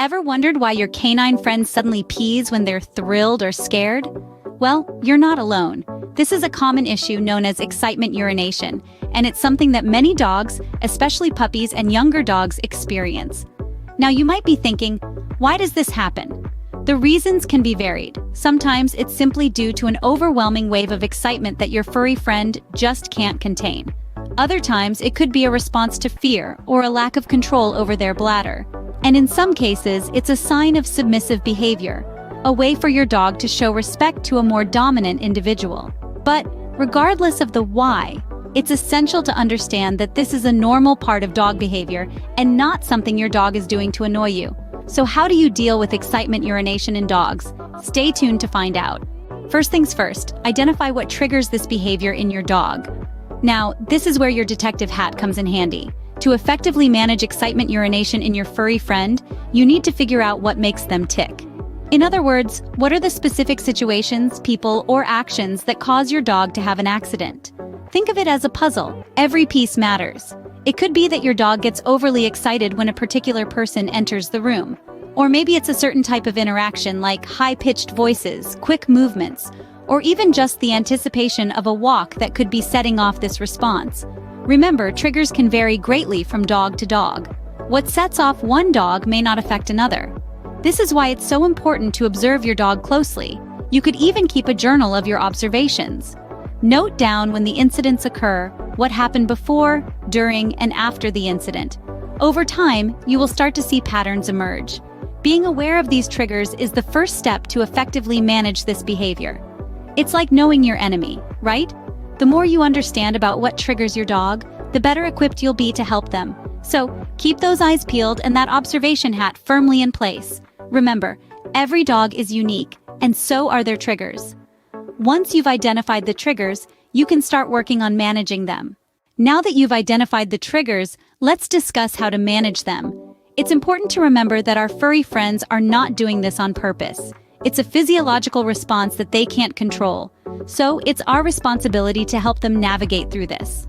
Ever wondered why your canine friend suddenly pees when they're thrilled or scared? Well, you're not alone. This is a common issue known as excitement urination, and it's something that many dogs, especially puppies and younger dogs, experience. Now you might be thinking, why does this happen? The reasons can be varied. Sometimes it's simply due to an overwhelming wave of excitement that your furry friend just can't contain. Other times it could be a response to fear or a lack of control over their bladder. And in some cases, it's a sign of submissive behavior, a way for your dog to show respect to a more dominant individual. But regardless of the why, it's essential to understand that this is a normal part of dog behavior and not something your dog is doing to annoy you. So how do you deal with excitement urination in dogs? Stay tuned to find out. First things first, identify what triggers this behavior in your dog. Now, this is where your detective hat comes in handy. To effectively manage excitement urination in your furry friend, you need to figure out what makes them tick. In other words, what are the specific situations, people, or actions that cause your dog to have an accident? Think of it as a puzzle. Every piece matters. It could be that your dog gets overly excited when a particular person enters the room. Or maybe it's a certain type of interaction like high-pitched voices, quick movements, or even just the anticipation of a walk that could be setting off this response. Remember, triggers can vary greatly from dog to dog. What sets off one dog may not affect another. This is why it's so important to observe your dog closely. You could even keep a journal of your observations. Note down when the incidents occur, what happened before, during, and after the incident. Over time, you will start to see patterns emerge. Being aware of these triggers is the first step to effectively manage this behavior. It's like knowing your enemy, right? The more you understand about what triggers your dog, the better equipped you'll be to help them. So, keep those eyes peeled and that observation hat firmly in place. Remember, every dog is unique, and so are their triggers. Once you've identified the triggers, you can start working on managing them. Now that you've identified the triggers, let's discuss how to manage them. It's important to remember that our furry friends are not doing this on purpose. It's a physiological response that they can't control. So it's our responsibility to help them navigate through this.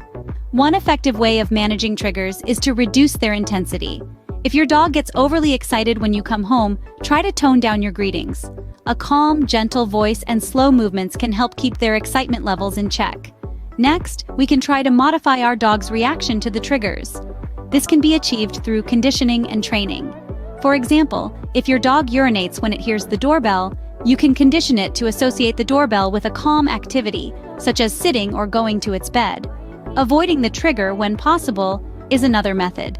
One effective way of managing triggers is to reduce their intensity. If your dog gets overly excited when you come home, try to tone down your greetings. A calm, gentle voice and slow movements can help keep their excitement levels in check. Next, we can try to modify our dog's reaction to the triggers. This can be achieved through conditioning and training. For example, if your dog urinates when it hears the doorbell, you can condition it to associate the doorbell with a calm activity, such as sitting or going to its bed. Avoiding the trigger when possible is another method.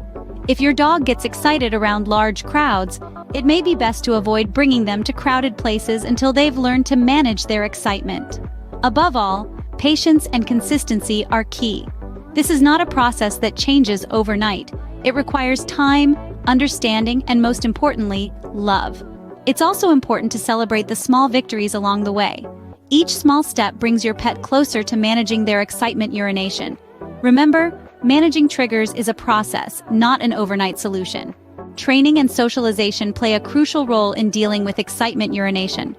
If your dog gets excited around large crowds, it may be best to avoid bringing them to crowded places until they've learned to manage their excitement. Above all, patience and consistency are key. This is not a process that changes overnight. It requires time, understanding, and most importantly, love. It's also important to celebrate the small victories along the way. Each small step brings your pet closer to managing their excitement urination. Remember, managing triggers is a process, not an overnight solution. Training and socialization play a crucial role in dealing with excitement urination.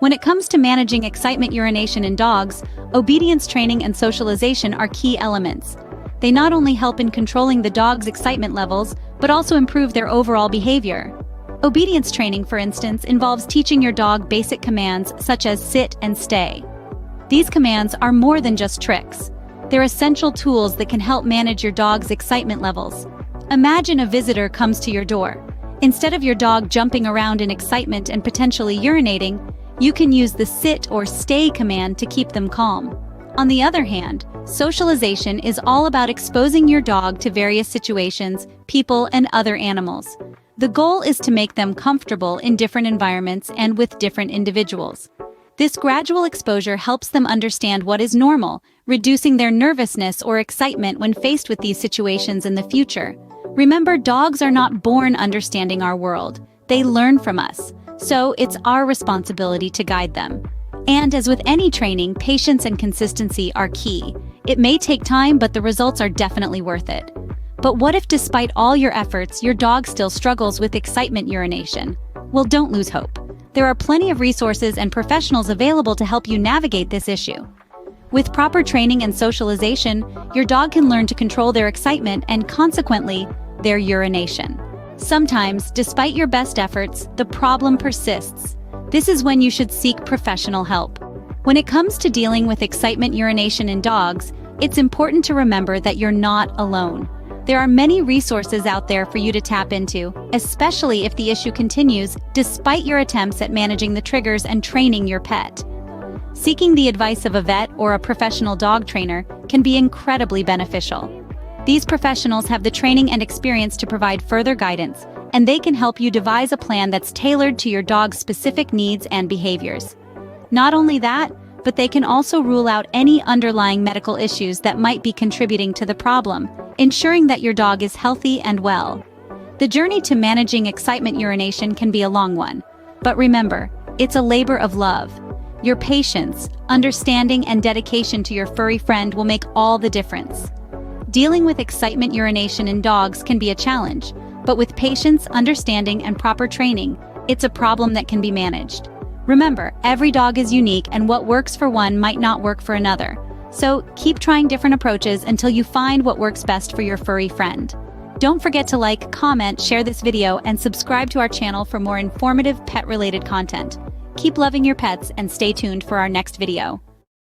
When it comes to managing excitement urination in dogs, obedience training and socialization are key elements. They not only help in controlling the dog's excitement levels, but also improve their overall behavior. Obedience training, for instance, involves teaching your dog basic commands such as sit and stay. These commands are more than just tricks. They're essential tools that can help manage your dog's excitement levels. Imagine a visitor comes to your door. Instead of your dog jumping around in excitement and potentially urinating, you can use the sit or stay command to keep them calm. On the other hand, socialization is all about exposing your dog to various situations, people, and other animals. The goal is to make them comfortable in different environments and with different individuals. This gradual exposure helps them understand what is normal, reducing their nervousness or excitement when faced with these situations in the future. Remember, dogs are not born understanding our world. They learn from us. So it's our responsibility to guide them. And as with any training, patience and consistency are key. It may take time, but the results are definitely worth it. But what if despite all your efforts, your dog still struggles with excitement urination? Well, don't lose hope. There are plenty of resources and professionals available to help you navigate this issue. With proper training and socialization, your dog can learn to control their excitement and, consequently, their urination. Sometimes, despite your best efforts, the problem persists. This is when you should seek professional help. When it comes to dealing with excitement urination in dogs, it's important to remember that you're not alone. There are many resources out there for you to tap into, especially if the issue continues despite your attempts at managing the triggers and training your pet. Seeking the advice of a vet or a professional dog trainer can be incredibly beneficial. These professionals have the training and experience to provide further guidance, and they can help you devise a plan that's tailored to your dog's specific needs and behaviors. Not only that, but they can also rule out any underlying medical issues that might be contributing to the problem, ensuring that your dog is healthy and well. The journey to managing excitement urination can be a long one, but remember, it's a labor of love. Your patience, understanding, and dedication to your furry friend will make all the difference. Dealing with excitement urination in dogs can be a challenge, but with patience, understanding, and proper training, it's a problem that can be managed. Remember, every dog is unique, and what works for one might not work for another. So keep trying different approaches until you find what works best for your furry friend. Don't forget to like, comment, share this video, and subscribe to our channel for more informative pet-related content. Keep loving your pets and stay tuned for our next video.